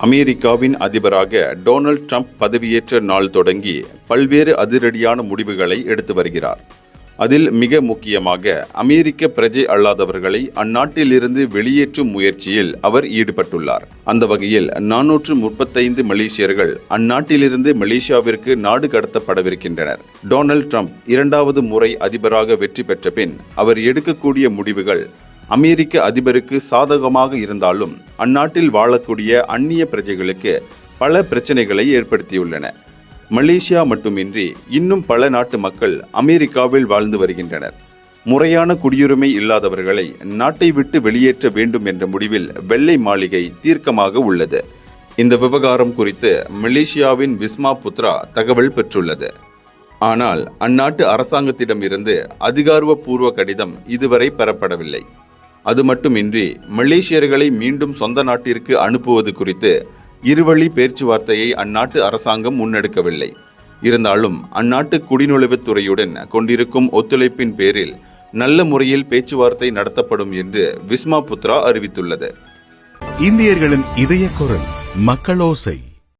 அமெரிக்காவின் அதிபராக Donald Trump பதவியேற்ற நாள் தொடங்கி பல்வேறு அதிரடியான முடிவுகளை எடுத்து வருகிறார். அதில் மிக முக்கியமாக அமெரிக்க பிரஜை அல்லாதவர்களை அந்நாட்டிலிருந்து வெளியேற்றும் முயற்சியில் அவர் ஈடுபட்டுள்ளார். அந்த வகையில் 435 மலேசியர்கள் அந்நாட்டிலிருந்து மலேசியாவிற்கு நாடு கடத்தப்படவிருக்கின்றனர். டொனால்ட் ட்ரம்ப் 2வது முறை அதிபராக வெற்றி பெற்ற பின் அவர் எடுக்கக்கூடிய முடிவுகள் அமெரிக்க அதிபருக்கு சாதகமாக இருந்தாலும் அந்நாட்டில் வாழக்கூடிய அந்நிய பிரஜைகளுக்கு பல பிரச்சனைகளை ஏற்படுத்தியுள்ளன. மலேசியா மட்டுமின்றி இன்னும் பல நாட்டு மக்கள் அமெரிக்காவில் வாழ்ந்து வருகின்றனர். முறையான குடியுரிமை இல்லாதவர்களை நாட்டை விட்டு வெளியேற்ற வேண்டும் என்ற முடிவில் வெள்ளை மாளிகை தீர்க்கமாக உள்ளது. இந்த விவகாரம் குறித்து மலேசியாவின் விஸ்மா புத்ரா தகவல் பெற்றுள்ளது. ஆனால் அந்நாட்டு அரசாங்கத்திடமிருந்து அதிகாரப்பூர்வ கடிதம் இதுவரை பெறப்படவில்லை. அது மட்டுமின்றி மலேசியர்களை மீண்டும் சொந்த நாட்டிற்கு அனுப்புவது குறித்து இருவழி பேச்சுவார்த்தையை அந்நாட்டு அரசாங்கம் முன்னெடுக்கவில்லை. இருந்தாலும் அந்நாட்டு குடிநுழைவுத்துறையுடன் கொண்டிருக்கும் ஒத்துழைப்பின் பேரில் நல்ல முறையில் பேச்சுவார்த்தை நடத்தப்படும் என்று விஸ்மா புத்ரா அறிவித்துள்ளது. இந்தியர்களின் இதய குரல் மக்களோசை.